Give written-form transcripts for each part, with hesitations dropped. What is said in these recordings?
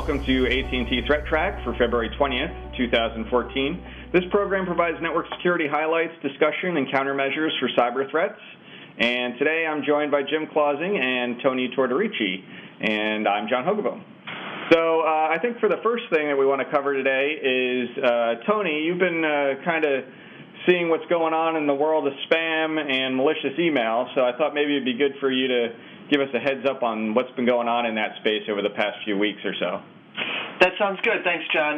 welcome to AT&T ThreatTraq for February 20th, 2014. This program provides network security highlights, discussion, and countermeasures for cyber threats. And today I'm joined by Jim Clausing and Tony Tortorici, and I'm John Hogoboom. So I think for the first thing that we want to cover today is, Tony, you've been kind of seeing what's going on in the world of spam and malicious email, so I thought maybe it'd be good for you to give us a heads up on what's been going on in that space over the past few weeks or so. That sounds good. Thanks, John.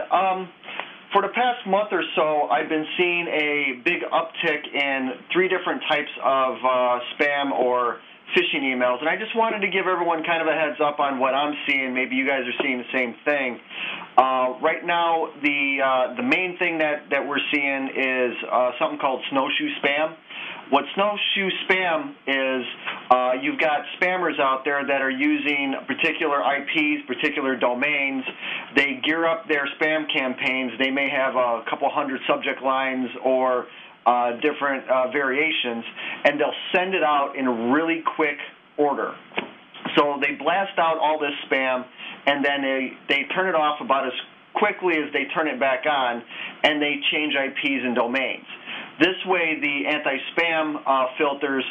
For the past month or so, I've been seeing a big uptick in three different types of spam or phishing emails, and I just wanted to give everyone kind of a heads up on what I'm seeing. Maybe you guys are seeing the same thing. Right now, the main thing that we're seeing is something called snowshoe spam. What snowshoe spam is, you've got spammers out there that are using particular IPs, particular domains. They gear up their spam campaigns. They may have a couple hundred subject lines or different variations, and they'll send it out in a really quick order. So they blast out all this spam, and then they turn it off about as quickly as they turn it back on, and they change IPs and domains. This way, the anti-spam filters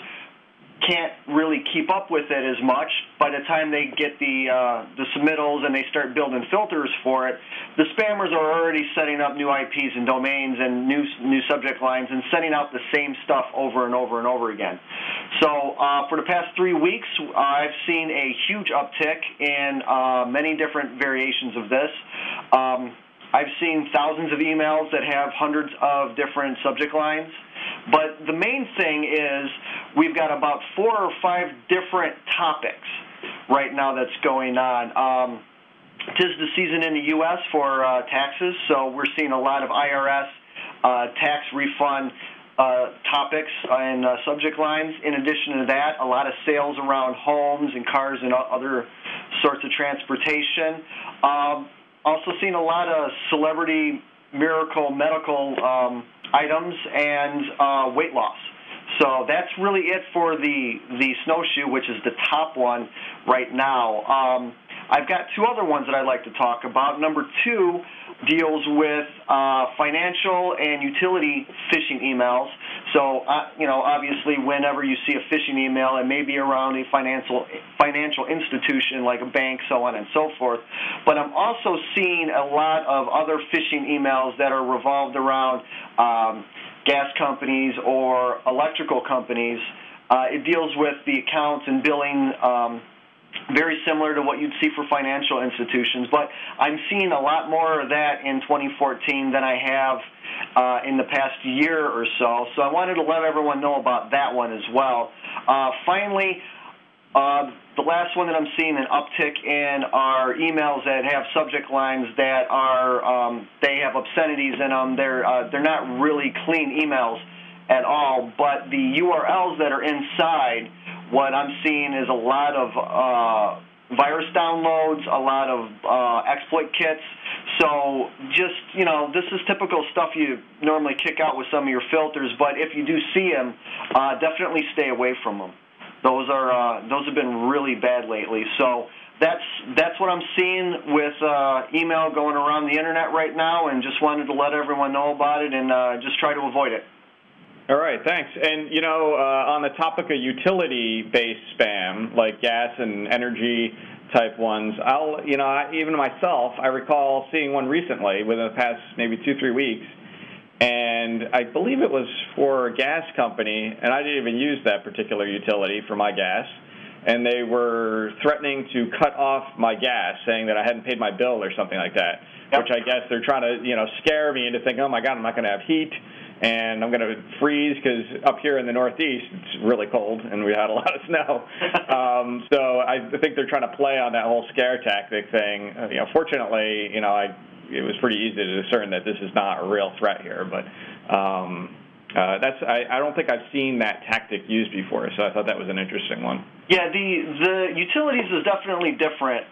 can't really keep up with it as much. By the time they get the submittals and they start building filters for it, the spammers are already setting up new IPs and domains and new subject lines and sending out the same stuff over and over and over again. So for the past 3 weeks, I've seen a huge uptick in many different variations of this. I've seen thousands of emails that have hundreds of different subject lines. But the main thing is we've got about 4 or 5 different topics right now that's going on. 'Tis the season in the U.S. for taxes, so we're seeing a lot of IRS tax refund topics and subject lines. In addition to that, a lot of sales around homes and cars and other sorts of transportation. Also seen a lot of celebrity miracle medical items and weight loss. So that's really it for the snowshoe, which is the top one right now. I've got 2 other ones that I'd like to talk about. Number 2 deals with financial and utility phishing emails. So, obviously, whenever you see a phishing email, it may be around a financial institution like a bank, so on and so forth. But I'm also seeing a lot of other phishing emails that are revolved around gas companies or electrical companies. It deals with the accounts and billing, very similar to what you'd see for financial institutions, but I'm seeing a lot more of that in 2014 than I have in the past year or so. So I wanted to let everyone know about that one as well. Finally, the last one that I'm seeing an uptick in are emails that have subject lines that are they have obscenities in them. They're not really clean emails at all, but the URLs that are inside, what I'm seeing is a lot of virus downloads, a lot of exploit kits. So just, this is typical stuff you normally kick out with some of your filters, but if you do see them, definitely stay away from them. Those have been really bad lately. So that's what I'm seeing with email going around the internet right now, and just wanted to let everyone know about it and just try to avoid it. All right, thanks. And, on the topic of utility-based spam, like gas and energy-type ones, even myself, I recall seeing one recently within the past maybe 2-3 weeks, and I believe it was for a gas company, and I didn't even use that particular utility for my gas, and they were threatening to cut off my gas, saying that I hadn't paid my bill or something like that, yep. Which I guess they're trying to, scare me into thinking, oh, my God, I'm not going to have heat. And I'm going to freeze because up here in the Northeast it's really cold and we had a lot of snow. So I think they're trying to play on that whole scare tactic thing. Fortunately, it was pretty easy to discern that this is not a real threat here. But I don't think I've seen that tactic used before, so I thought that was an interesting one. Yeah, the utilities is definitely different.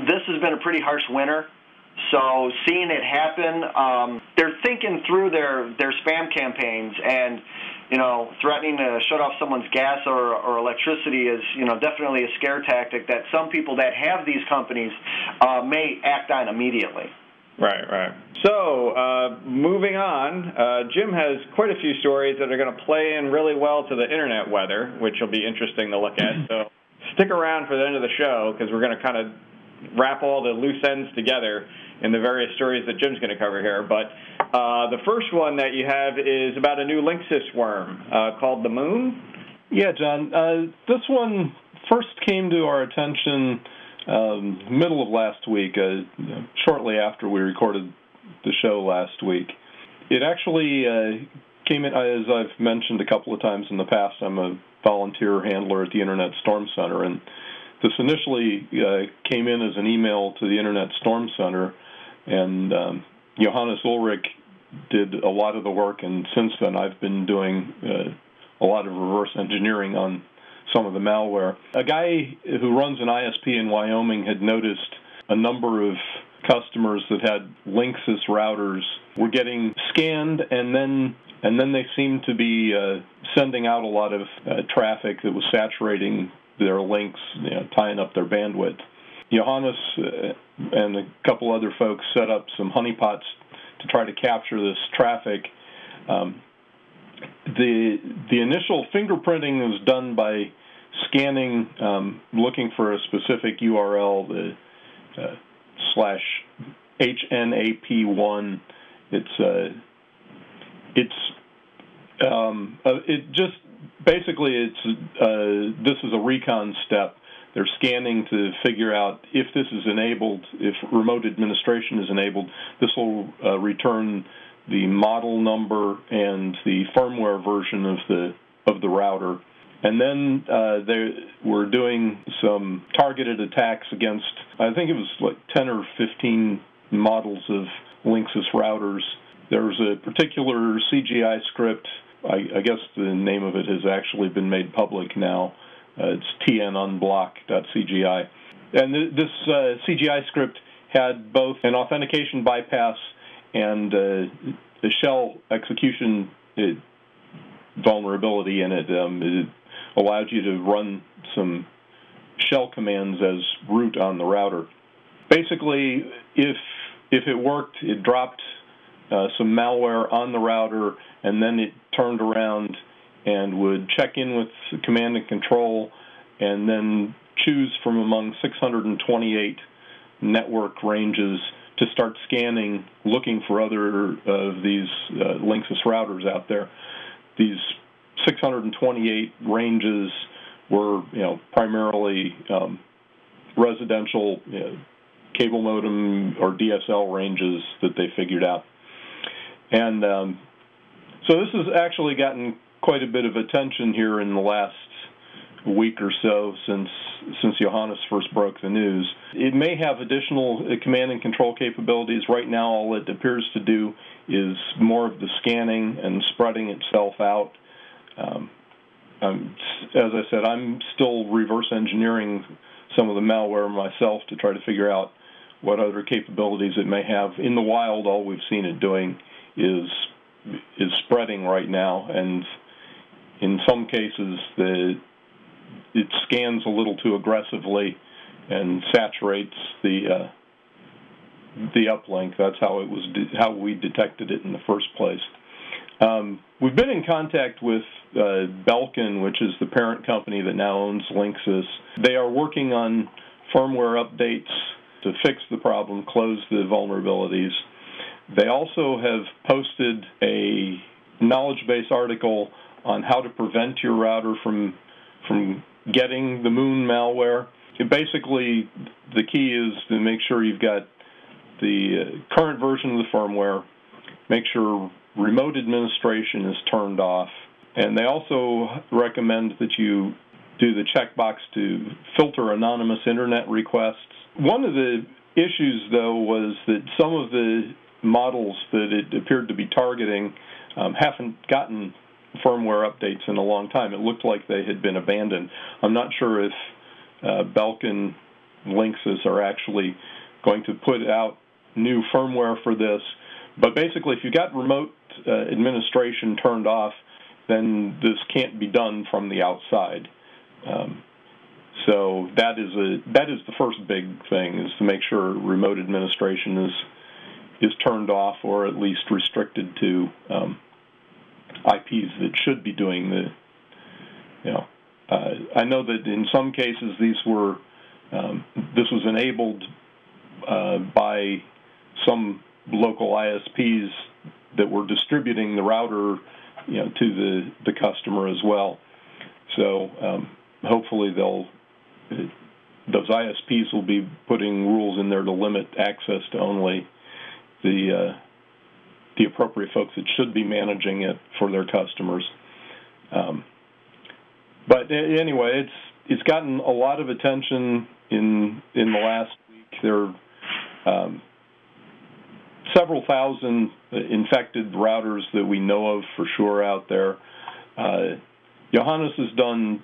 This has been a pretty harsh winter. So seeing it happen, they're thinking through their spam campaigns, and threatening to shut off someone's gas or electricity is, definitely a scare tactic that some people that have these companies may act on immediately. Right. So, moving on, Jim has quite a few stories that are going to play in really well to the internet weather, which will be interesting to look at. So, stick around for the end of the show, because we're going to kind of wrap all the loose ends together in the various stories that Jim's going to cover here. But the first one that you have is about a new Linksys worm called the Moon. Yeah, John. This one first came to our attention middle of last week, shortly after we recorded the show last week. It actually came in, as I've mentioned a couple of times in the past, I'm a volunteer handler at the Internet Storm Center, and this initially came in as an email to the Internet Storm Center, and Johannes Ulrich did a lot of the work, and since then I've been doing a lot of reverse engineering on some of the malware. A guy who runs an ISP in Wyoming had noticed a number of customers that had Linksys routers were getting scanned, and then they seemed to be sending out a lot of traffic that was saturating their links, tying up their bandwidth. Johannes and a couple other folks set up some honeypots to try to capture this traffic. The initial fingerprinting was done by scanning, looking for a specific URL, the /HNAP1. This is a recon step. They're scanning to figure out if this is enabled, if remote administration is enabled. This will return the model number and the firmware version of the router. And then they were doing some targeted attacks against, I think it was like 10 or 15 models of Linksys routers. There was a particular CGI script. I guess the name of it has actually been made public now. It's tnunblock.cgi. And this CGI script had both an authentication bypass and a shell execution vulnerability in it. It allowed you to run some shell commands as root on the router. Basically, if it worked, it dropped some malware on the router, and then it turned around and would check in with the command and control and then choose from among 628 network ranges to start scanning, looking for other of these Linksys routers out there. These 628 ranges were, primarily residential cable modem or DSL ranges that they figured out. And so this has actually gotten quite a bit of attention here in the last week or so since Johannes first broke the news. It may have additional command and control capabilities. Right now, all it appears to do is more of the scanning and spreading itself out. As I said, I'm still reverse engineering some of the malware myself to try to figure out what other capabilities it may have. In the wild, all we've seen it doing is spreading right now, and in some cases it scans a little too aggressively and saturates the uplink. That's how we detected it in the first place. We've been in contact with Belkin, which is the parent company that now owns Linksys. They are working on firmware updates to fix the problem, close the vulnerabilities. They also have posted a knowledge base article on how to prevent your router from getting the Moon malware. Basically, the key is to make sure you've got the current version of the firmware, make sure remote administration is turned off, and they also recommend that you do the checkbox to filter anonymous internet requests. One of the issues, though, was that some of the models that it appeared to be targeting haven't gotten firmware updates in a long time. It looked like they had been abandoned. I'm not sure if Belkin Linksys are actually going to put out new firmware for this, but basically if you've got remote administration turned off then this can't be done from the outside. So that is the first big thing, is to make sure remote administration is turned off, or at least restricted to IPs that should be doing the, I know that in some cases this was enabled by some local ISPs that were distributing the router, to the customer as well. So hopefully those ISPs will be putting rules in there to limit access to only the appropriate folks that should be managing it for their customers. But anyway, it's gotten a lot of attention in the last week. There are several thousand infected routers that we know of for sure out there. Johannes has done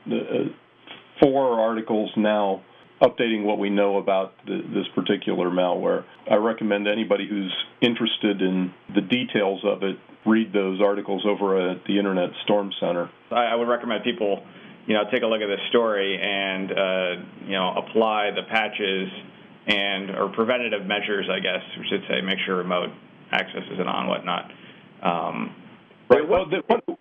4 articles now updating what we know about this particular malware. I recommend anybody who's interested in the details of it read those articles over at the Internet Storm Center. I would recommend people, take a look at this story and, apply the patches or preventative measures, I guess we should say, make sure remote access isn't on, whatnot. Right. Well,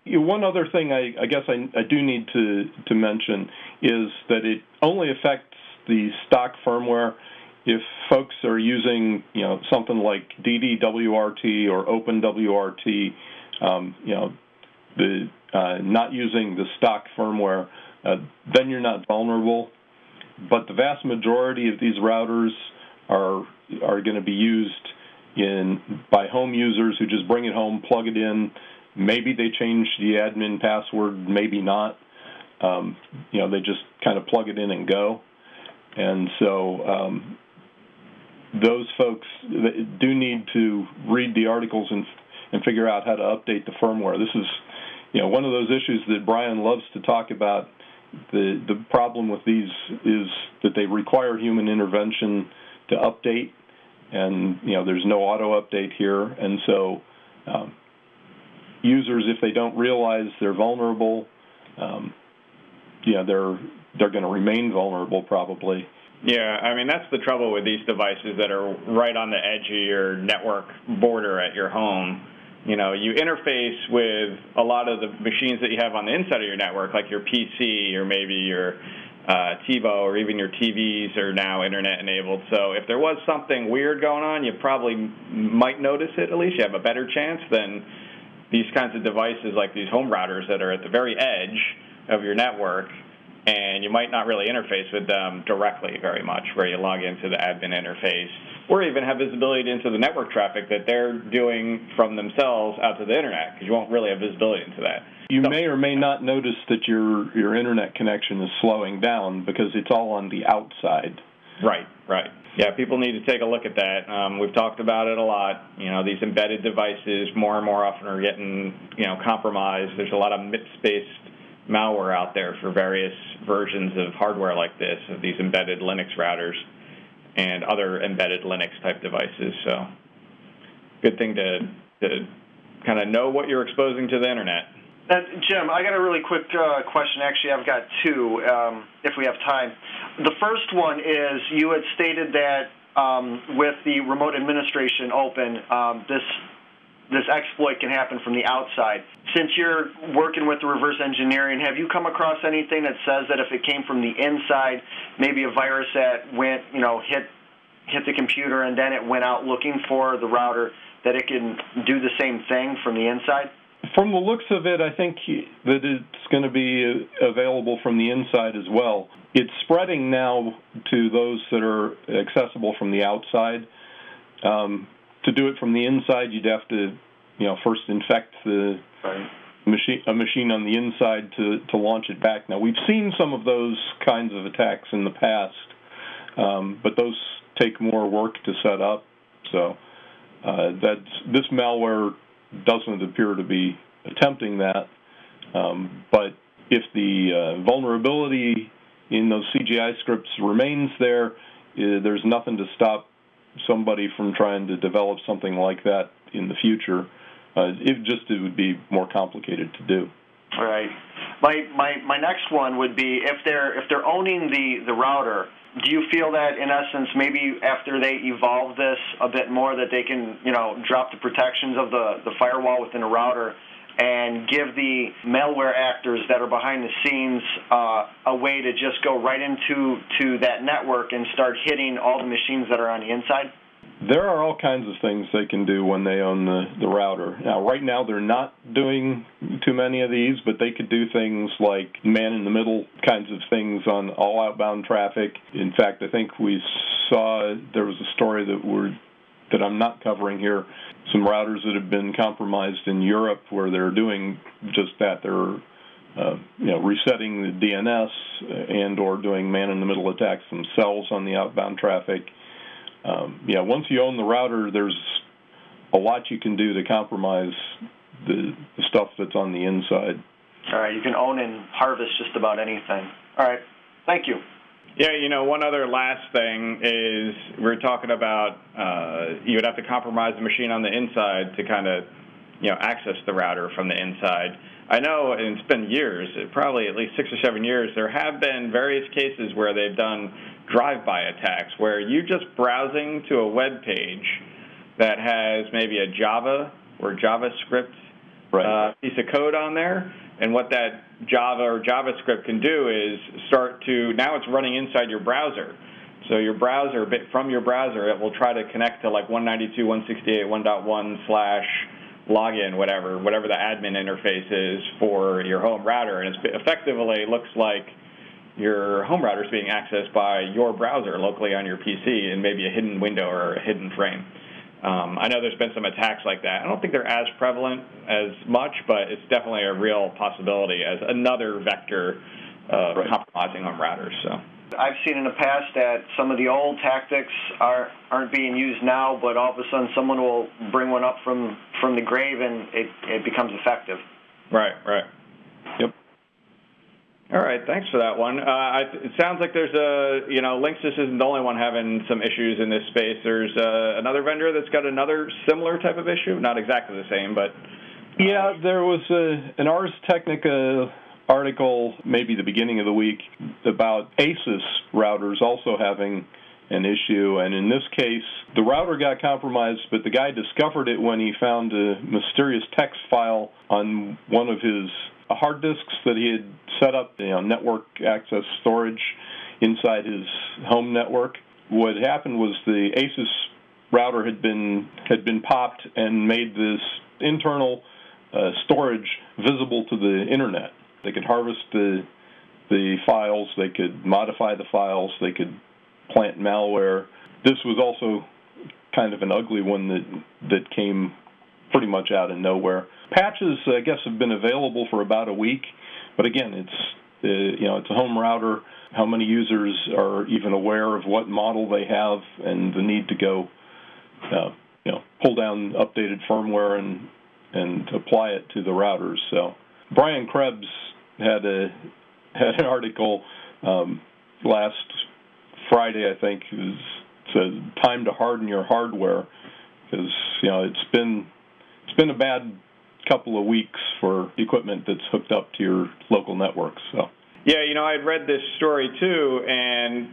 one other thing I guess I do need to mention is that it only affects the stock firmware. If folks are using, something like DDWRT or OpenWRT, not using the stock firmware, then you're not vulnerable. But the vast majority of these routers are going to be used by home users who just bring it home, plug it in. Maybe they change the admin password, maybe not. They just kind of plug it in and go. And so those folks do need to read the articles and figure out how to update the firmware. This is, one of those issues that Brian loves to talk about. The problem with these is that they require human intervention to update, and there's no auto update here, and so users, if they don't realize they're vulnerable, they're going to remain vulnerable probably. Yeah, that's the trouble with these devices that are right on the edge of your network border at your home. You interface with a lot of the machines that you have on the inside of your network, like your PC or maybe your TiVo, or even your TVs are now internet-enabled. So if there was something weird going on, you probably might notice it. At least you have a better chance than these kinds of devices like these home routers that are at the very edge of your network, and you might not really interface with them directly very much, where you log into the admin interface, or even have visibility into the network traffic that they're doing from themselves out to the Internet, because you won't really have visibility into that. You may or may not notice that your Internet connection is slowing down because it's all on the outside. Right. Yeah, people need to take a look at that. We've talked about it a lot. These embedded devices more and more often are getting, compromised. There's a lot of MIPS-based malware out there for various versions of hardware like this, of these embedded Linux routers and other embedded Linux-type devices. So good thing to kind of know what you're exposing to the Internet. Jim, I got a really quick question. Actually, I've got 2, if we have time. The first one is, you had stated that with the remote administration open, this exploit can happen from the outside. Since you're working with the reverse engineering, have you come across anything that says that if it came from the inside, maybe a virus that went, hit the computer and then it went out looking for the router, that it can do the same thing from the inside? From the looks of it, I think that it's going to be available from the inside as well. It's spreading now to those that are accessible from the outside. To do it from the inside, you'd have to, first infect the machine on the inside to launch it back. Now, we've seen some of those kinds of attacks in the past, but those take more work to set up. So this malware doesn't appear to be attempting that. But if the vulnerability in those CGI scripts remains there, there's nothing to stop somebody from trying to develop something like that in the future. It would be more complicated to do. All right. My next one would be if they're owning the router, do you feel that in essence maybe after they evolve this a bit more that they can drop the protections of the firewall within a router and give the malware actors that are behind the scenes a way to just go right into that network and start hitting all the machines that are on the inside? There are all kinds of things they can do when they own the router. Now, right now, they're not doing too many of these, but they could do things like man-in-the-middle kinds of things on all outbound traffic. In fact, I think we saw there was a story that I'm not covering here, some routers that have been compromised in Europe where they're doing just that. They're resetting the DNS and or doing man-in-the-middle attacks themselves on the outbound traffic. Once you own the router, there's a lot you can do to compromise the stuff that's on the inside. All right, you can own and harvest just about anything. All right, thank you. Yeah, one other last thing is we're talking about you would have to compromise the machine on the inside to kind of, access the router from the inside. I know, and it's been years, probably at least 6 or 7 years, there have been various cases where they've done drive-by attacks where you just browsing to a web page that has maybe a Java or JavaScript piece of code on there, and what that Java or JavaScript can do is now it's running inside your browser. So your browser, from your browser, it will try to connect to like 192.168.1.1/login, whatever the admin interface is for your home router, and it effectively looks like your home router is being accessed by your browser locally on your PC in maybe a hidden window or a hidden frame. I know there's been some attacks like that. I don't think they're as prevalent as much, but it's definitely a real possibility as another vector of compromising home routers. So I've seen in the past that some of the old tactics aren't being used now, but all of a sudden someone will bring one up from the grave and it becomes effective. Right. Yep. All right, thanks for that one. It sounds like there's Linksys isn't the only one having some issues in this space. There's another vendor that's got another similar type of issue, not exactly the same, but... Yeah, there was an Ars Technica article maybe the beginning of the week about Asus routers also having an issue, and in this case, the router got compromised, but the guy discovered it when he found a mysterious text file on one of his hard disks that he had set up, network access storage inside his home network. What happened was the Asus router had been popped and made this internal storage visible to the internet. They could harvest the files, they could modify the files, they could plant malware. This was also kind of an ugly one that came pretty much out of nowhere. Patches, I guess, have been available for about a week, but again, it's a home router. How many users are even aware of what model they have, and the need to go, pull down updated firmware and apply it to the routers. So, Brian Krebs had an article last Friday, I think, it says time to harden your hardware, because it's been a bad couple of weeks for equipment that's hooked up to your local network. So yeah, I'd read this story too, and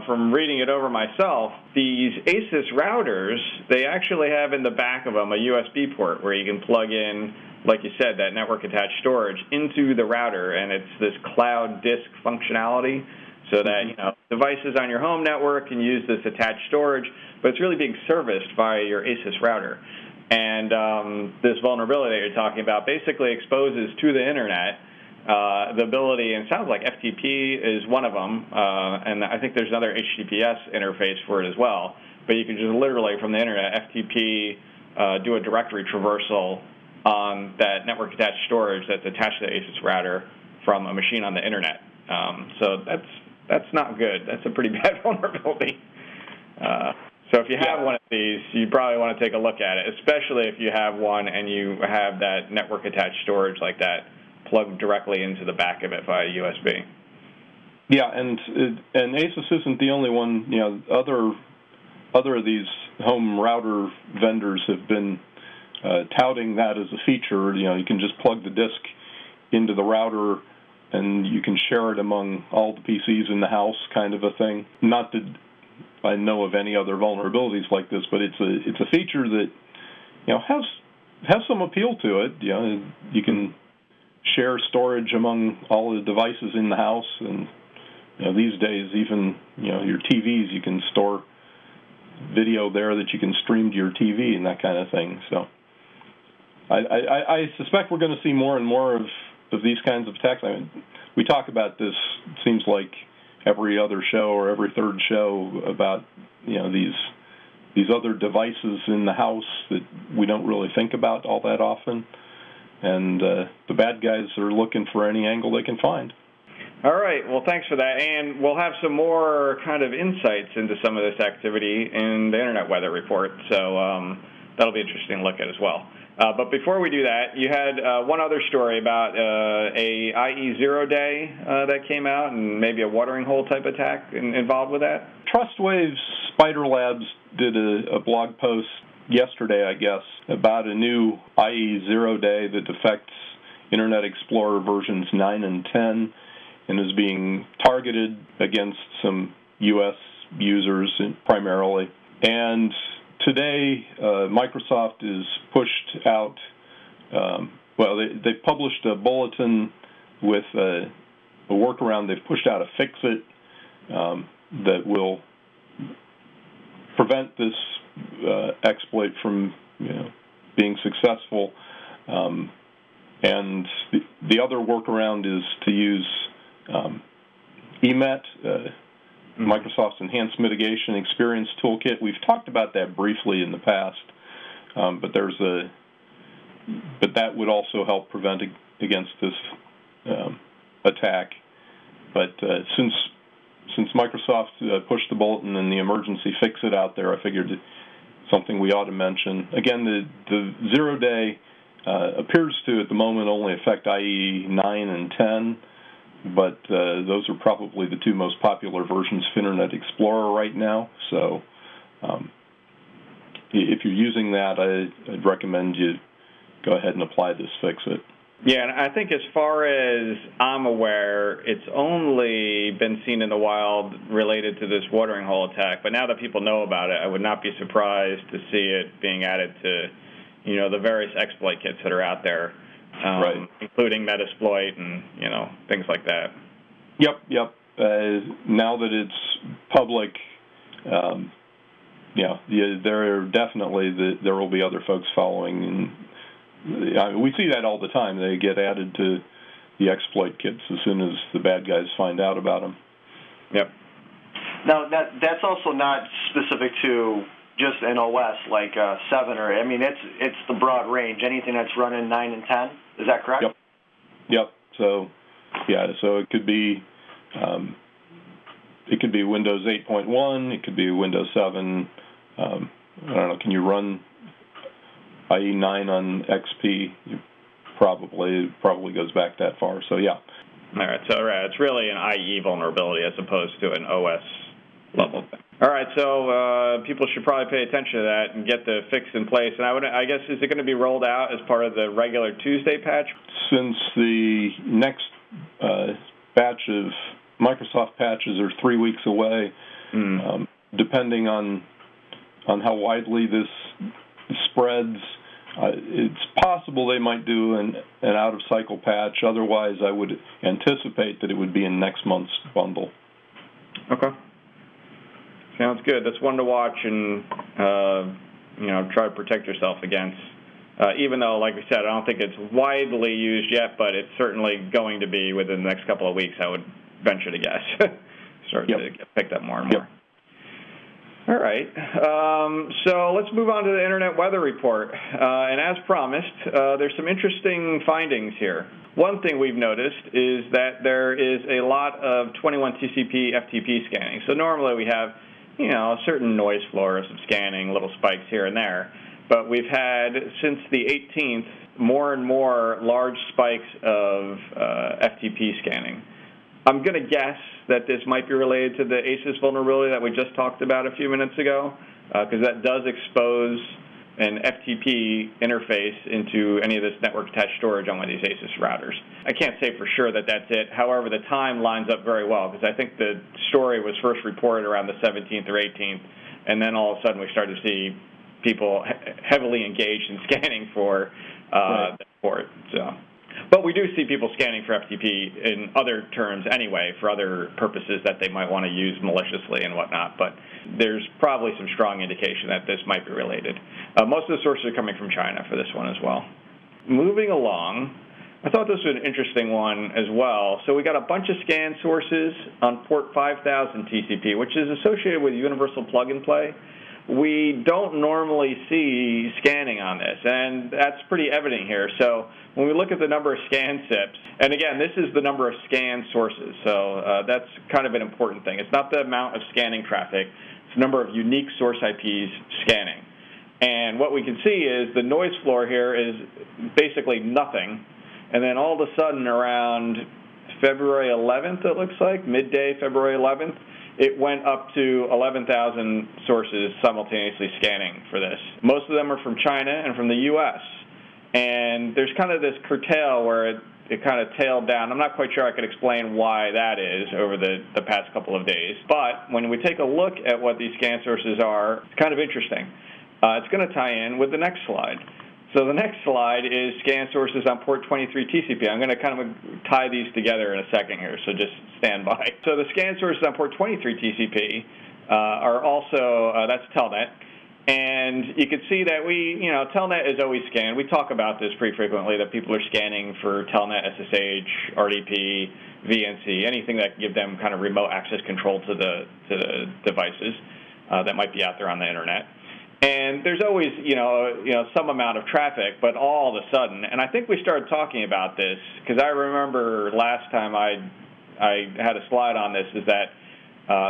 from reading it over myself, these Asus routers, they actually have in the back of them a USB port where you can plug in, like you said, that network attached storage into the router, and it's this cloud disk functionality, so that devices on your home network can use this attached storage, but it's really being serviced by your Asus router. And this vulnerability that you're talking about basically exposes to the internet the ability, and it sounds like FTP is one of them, and I think there's another HTTPS interface for it as well, but you can just literally from the internet FTP do a directory traversal on that network attached storage that's attached to the Asus router from a machine on the internet. So that's not good. That's a pretty bad vulnerability. So if you have one of these, you probably want to take a look at it, especially if you have one and you have that network attached storage like that plugged directly into the back of it via USB. Yeah, and Asus isn't the only one. Other of these home router vendors have been touting that as a feature. You can just plug the disk into the router and you can share it among all the PCs in the house, kind of a thing. Not that I know of any other vulnerabilities like this, but it's a feature that has some appeal to it. You can share storage among all the devices in the house, and these days even your TVs, you can store video there that you can stream to your TV and that kind of thing. So I suspect we're going to see more and more of these kinds of attacks. I mean, we talk about this, it seems like every other show or every third show, about these other devices in the house that we don't really think about all that often. And the bad guys are looking for any angle they can find. All right. Well, thanks for that. And we'll have some more kind of insights into some of this activity in the Internet Weather Report. So that'll be interesting to look at as well. But before we do that, you had one other story about a IE0 day that came out, and maybe a watering hole type attack involved with that? TrustWave's Spider Labs did a blog post yesterday, I guess, about a new IE0 day that affects Internet Explorer versions 9 and 10 and is being targeted against some U.S. users primarily. And today, Microsoft is pushed out, they published a bulletin with a workaround. They've pushed out a fix-it that will prevent this exploit from being successful. And the other workaround is to use EMET, Microsoft's Enhanced Mitigation Experience Toolkit. We've talked about that briefly in the past, but that would also help prevent against this attack. But since Microsoft pushed the bulletin and the emergency fix-it out there, I figured it's something we ought to mention. Again, the 0-day appears to, at the moment, only affect IE 9 and 10, but those are probably the two most popular versions of Internet Explorer right now. So if you're using that, I'd recommend you go ahead and apply this fix-it. Yeah, and I think as far as I'm aware, it's only been seen in the wild related to this watering hole attack. But now that people know about it, I would not be surprised to see it being added to, the various exploit kits that are out there, right, including Metasploit and, things like that. Yep. Now that it's public, there will be other folks following, and we see that all the time. They get added to the exploit kits as soon as the bad guys find out about them. Yep. Now, that's also not specific to just an OS like 7 or, it's the broad range. Anything that's running 9 and 10, is that correct? Yep. So it could be Windows 8.1, it could be Windows 7. I don't know. Can you run IE 9 on XP? It probably goes back that far. So yeah. All right. So it's really an IE vulnerability as opposed to an OS level thing. All right. So people should probably pay attention to that and get the fix in place. And I guess, is it going to be rolled out as part of the regular Tuesday patch? Since the next batch of Microsoft patches are 3 weeks away, depending on how widely this spreads, it's possible they might do an out-of-cycle patch. Otherwise, I would anticipate that it would be in next month's bundle. Okay. Sounds good. That's one to watch and, try to protect yourself against. Even though, like we said, I don't think it's widely used yet, but it's certainly going to be within the next couple of weeks, I would venture to guess. Start to get picked up more and more. All right. So let's move on to the Internet Weather Report. And as promised, there's some interesting findings here. One thing we've noticed is that there is a lot of 21 TCP FTP scanning. So normally we have, a certain noise floor of some scanning, little spikes here and there. But we've had, since the 18th, more and more large spikes of FTP scanning. I'm going to guess that this might be related to the Asus vulnerability that we just talked about a few minutes ago, because that does expose an FTP interface into any of this network-attached storage on one of these Asus routers. I can't say for sure that that's it. However, the time lines up very well because I think the story was first reported around the 17th or 18th, and then all of a sudden we started to see people heavily engaged in scanning for the port. But we do see people scanning for FTP in other terms anyway, for other purposes that they might want to use maliciously and whatnot. But there's probably some strong indication that this might be related. Most of the sources are coming from China for this one as well. Moving along, I thought this was an interesting one as well. So we got a bunch of scan sources on port 5000 TCP, which is associated with universal plug-and-play. We don't normally see scanning on this, and that's pretty evident here. So when we look at the number of scan SIPs, and again, this is the number of scan sources, so that's kind of an important thing. It's not the amount of scanning traffic, it's the number of unique source IPs scanning. And what we can see is the noise floor here is basically nothing, and then all of a sudden around February 11th, it looks like, midday February 11th, it went up to 11,000 sources simultaneously scanning for this. Most of them are from China and from the U.S. And there's kind of this curtail where it kind of tailed down. I'm not quite sure I could explain why that is over the past couple of days. But when we take a look at what these scan sources are, it's kind of interesting. It's going to tie in with the next slide. So the next slide is scan sources on port 23 TCP. I'm going to kind of tie these together in a second here, so just stand by. So the scan sources on port 23 TCP are also, that's Telnet. And you can see that Telnet is always scanned. We talk about this pretty frequently, that people are scanning for Telnet, SSH, RDP, VNC, anything that can give them kind of remote access control to the devices that might be out there on the internet. And there's always, some amount of traffic, but all of a sudden, and I think we started talking about this because I remember last time I had a slide on this, is that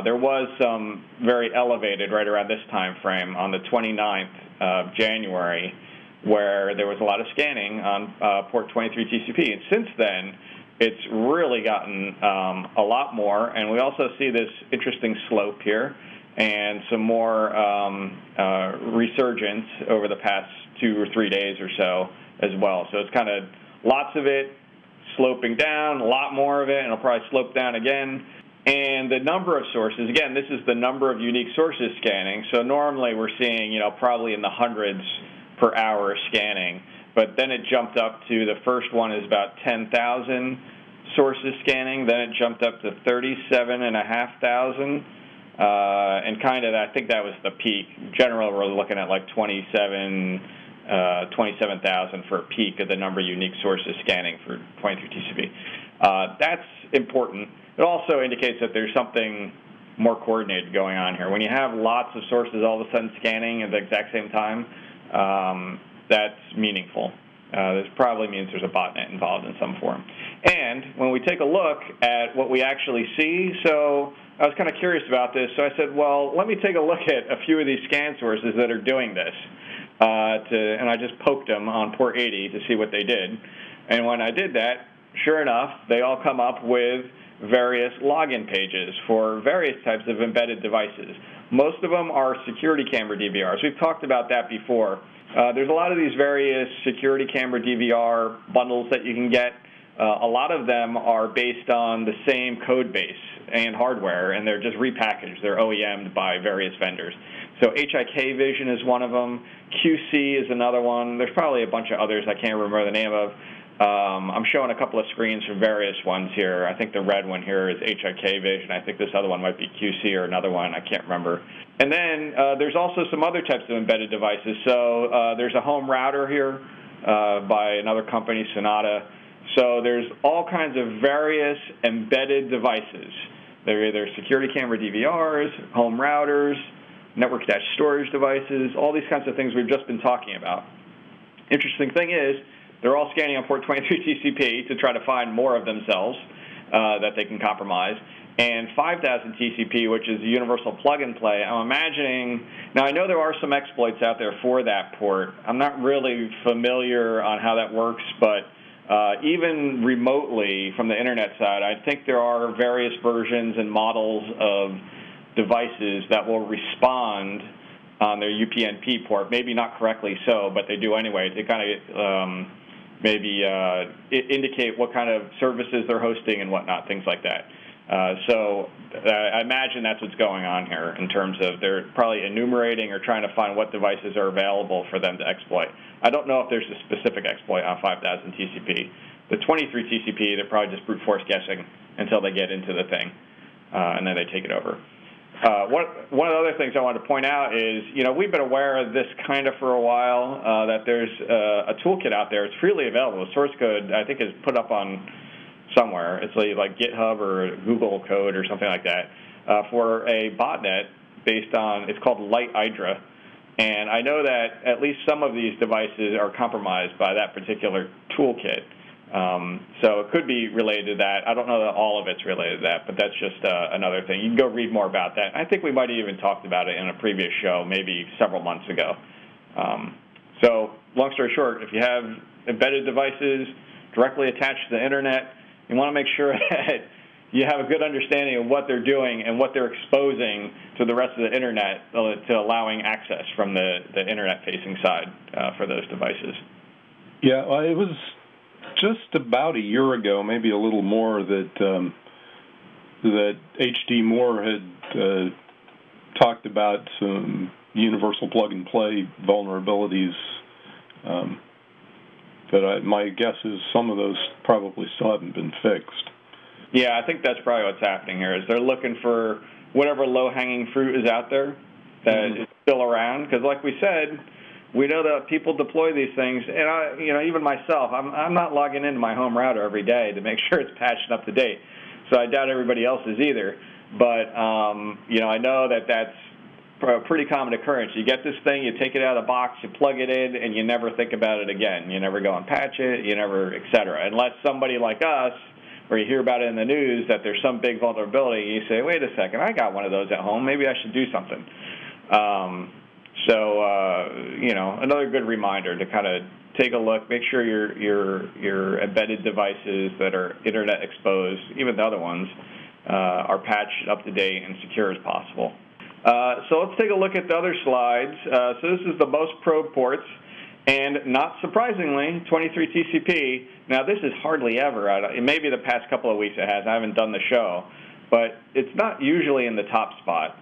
there was some very elevated right around this time frame on the 29th of January where there was a lot of scanning on port 23 TCP. And since then, it's really gotten a lot more, and we also see this interesting slope here and some more resurgence over the past 2 or 3 days or so as well. So it's kind of lots of it sloping down, a lot more of it, and it'll probably slope down again. And the number of sources, again, this is the number of unique sources scanning. So normally we're seeing, probably in the hundreds per hour scanning. But then it jumped up to, the first one is about 10,000 sources scanning. Then it jumped up to 37,500. And kind of, I think that was the peak. In general, we're looking at like 27,000 for a peak of the number of unique sources scanning for 23 TCP. That's important. It also indicates that there's something more coordinated going on here. When you have lots of sources all of a sudden scanning at the exact same time, that's meaningful. This probably means there's a botnet involved in some form. And when we take a look at what we actually see, so I was kind of curious about this, so I said, well, let me take a look at a few of these scan sources that are doing this. And I just poked them on port 80 to see what they did. And when I did that, sure enough, they all come up with various login pages for various types of embedded devices. Most of them are security camera DVRs. We've talked about that before. There's a lot of these various security camera DVR bundles that you can get. A lot of them are based on the same code base and hardware, and they're just repackaged. They're OEM'd by various vendors. So HIK Vision is one of them. QC is another one. There's probably a bunch of others I can't remember the name of. I'm showing a couple of screens from various ones here. I think the red one here is HIK Vision. I think this other one might be QC or another one. I can't remember. And then there's also some other types of embedded devices. So there's a home router here by another company, Sonata. So there's all kinds of various embedded devices. They're either security camera DVRs, home routers, network-attached storage devices, all these kinds of things we've just been talking about. Interesting thing is, they're all scanning on port 23 TCP to try to find more of themselves that they can compromise. And 5000 TCP, which is a universal plug-and-play, I'm imagining, now I know there are some exploits out there for that port. I'm not really familiar on how that works, but even remotely from the internet side, I think there are various versions and models of devices that will respond on their UPnP port. Maybe not correctly so, but they do anyway. They kind of maybe indicate what kind of services they're hosting and whatnot, things like that. So I imagine that's what's going on here in terms of they're probably enumerating or trying to find what devices are available for them to exploit. I don't know if there's a specific exploit on 5000 TCP. The 23 TCP, they're probably just brute force guessing until they get into the thing, and then they take it over. One of the other things I wanted to point out is, we've been aware of this kind of for a while, that there's a toolkit out there. It's freely available. The source code, I think, is put up on somewhere. It's like GitHub or Google code or something like that for a botnet based on, it's called Light Hydra. And I know that at least some of these devices are compromised by that particular toolkit. So it could be related to that. I don't know that all of it's related to that, but that's just another thing. You can go read more about that. I think we might have even talked about it in a previous show, maybe several months ago. So long story short, if you have embedded devices directly attached to the Internet, you want to make sure that you have a good understanding of what they're doing and what they're exposing to the rest of the Internet to allowing access from the Internet-facing side for those devices. Yeah, well, it was just about a year ago, maybe a little more, that H.D. Moore had talked about some universal plug-and-play vulnerabilities. But my guess is some of those probably still haven't been fixed. Yeah, I think that's probably what's happening here, is they're looking for whatever low-hanging fruit is out there that is still around. Because like we said, we know that people deploy these things, and even myself, I'm not logging into my home router every day to make sure it's patched up to date. So I doubt everybody else is either. But I know that that's a pretty common occurrence. You get this thing, you take it out of the box, you plug it in, and you never think about it again. You never go and patch it, you never, et cetera. Unless somebody like us, or you hear about it in the news that there's some big vulnerability, you say, wait a second, I got one of those at home, maybe I should do something. Another good reminder to kind of take a look, make sure your embedded devices that are Internet exposed, even the other ones, are patched up to date and secure as possible. So let's take a look at the other slides. So this is the most probe ports, and not surprisingly, 23 TCP. Now this is hardly ever, maybe the past couple of weeks it has, I haven't done the show, but it's not usually in the top spot.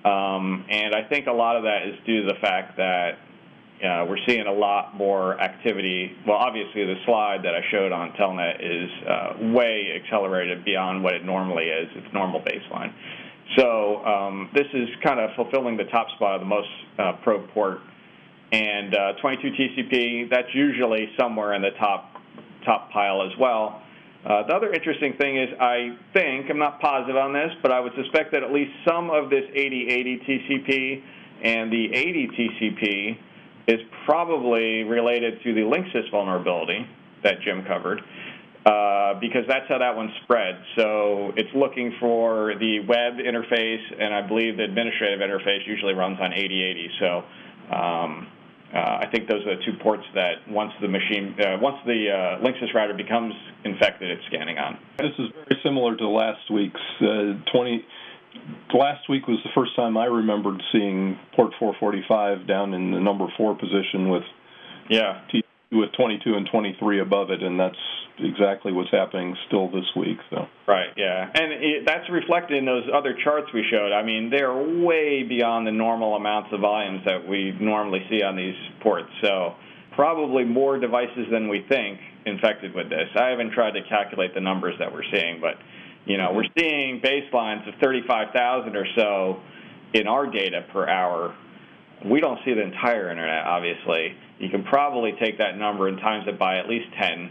And I think a lot of that is due to the fact that we're seeing a lot more activity. Well, obviously the slide that I showed on Telnet is way accelerated beyond what it normally is, its normal baseline. So this is kind of fulfilling the top spot of the most probe port. And 22 TCP, that's usually somewhere in the top pile as well. The other interesting thing is, I'm not positive on this, but I would suspect that at least some of this 8080 TCP and the 80 TCP is probably related to the Linksys vulnerability that Jim covered, because that's how that one spread. So it's looking for the web interface, and I believe the administrative interface usually runs on 8080. So I think those are the two ports that once the Linksys router becomes infected, it's scanning on. This is very similar to last week's. Last week was the first time I remembered seeing port 445 down in the number 4 position with 22 and 23 above it, and that's exactly what's happening still this week. So. Right, yeah. And that's reflected in those other charts we showed. I mean, they're way beyond the normal amounts of volumes that we normally see on these ports. So probably more devices than we think infected with this. I haven't tried to calculate the numbers that we're seeing, but we're seeing baselines of 35,000 or so in our data per hour. We don't see the entire Internet, obviously. You can probably take that number and times it by at least 10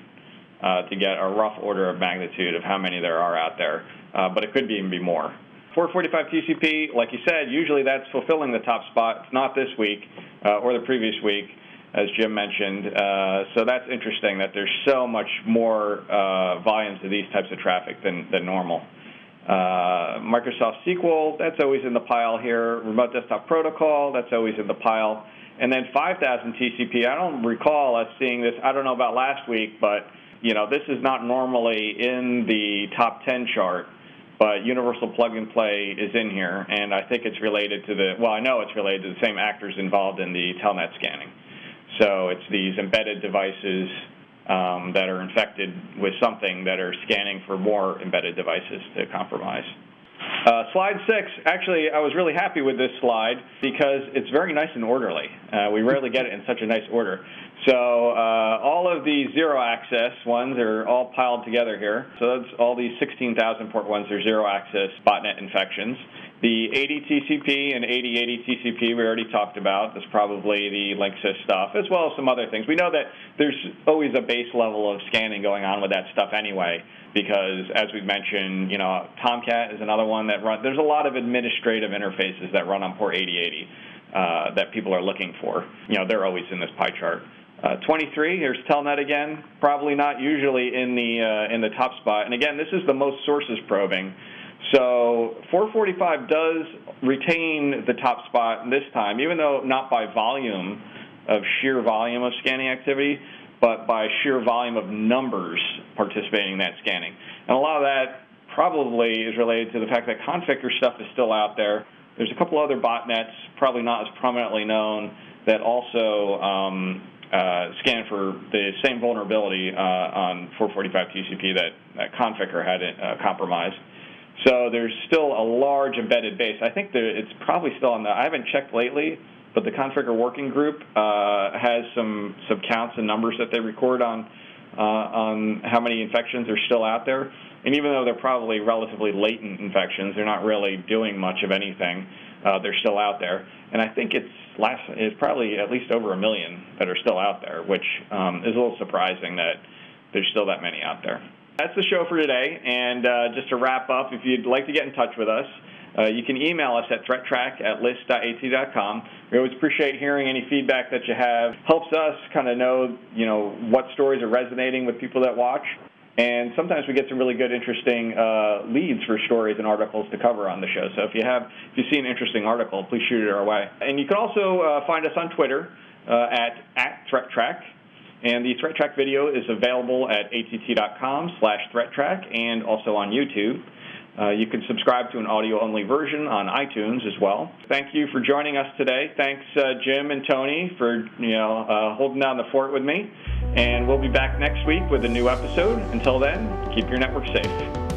to get a rough order of magnitude of how many there are out there, but it could even be more. 445 TCP, like you said, usually that's fulfilling the top spot. It's not this week or the previous week, as Jim mentioned. So that's interesting that there's so much more volumes of these types of traffic than normal. Microsoft SQL, that's always in the pile here. Remote Desktop Protocol, that's always in the pile. And then 5000 TCP, I don't recall us seeing this. I don't know about last week, but this is not normally in the top 10 chart. but universal plug-and-play is in here, and I think it's related to I know it's related to the same actors involved in the telnet scanning. So it's these embedded devices that are infected with something that are scanning for more embedded devices to compromise. Slide 6, actually, I was really happy with this slide because it's very nice and orderly. We rarely get it in such a nice order. So all of the zero-access ones are all piled together here. So that's all these 16,000 port ones are zero-access botnet infections. The 80 TCP and 8080 TCP we already talked about. That's probably the Linksys stuff, as well as some other things. We know that there's always a base level of scanning going on with that stuff anyway, because as we've mentioned, Tomcat is another one that runs. There's a lot of administrative interfaces that run on port 8080 that people are looking for. They're always in this pie chart. 23, here's Telnet again, probably not usually in the top spot. And again, this is the most sources probing. So 445 does retain the top spot this time, even though not by volume of sheer volume of scanning activity, but by sheer volume of numbers participating in that scanning. And a lot of that probably is related to the fact that Configure stuff is still out there. There's a couple other botnets, probably not as prominently known, that also scan for the same vulnerability on 445 TCP that Configure had compromised. So there's still a large embedded base. I think that it's probably still on I haven't checked lately, but the Configure working group has some counts and numbers that they record on how many infections are still out there. And even though they're probably relatively latent infections, they're not really doing much of anything, they're still out there. And I think it's probably at least over 1 million that are still out there, which is a little surprising that there's still that many out there. That's the show for today, and just to wrap up, if you'd like to get in touch with us, you can email us at ThreatTraq@list.at.com. We always appreciate hearing any feedback that you have. Helps us kind of know, what stories are resonating with people that watch, and sometimes we get some really good, interesting leads for stories and articles to cover on the show. So if you see an interesting article, please shoot it our way. And you can also find us on Twitter at ThreatTraq. And the ThreatTraq video is available at att.com/ThreatTraq and also on YouTube. You can subscribe to an audio-only version on iTunes as well. Thank you for joining us today. Thanks, Jim and Tony, for holding down the fort with me. And we'll be back next week with a new episode. Until then, keep your network safe.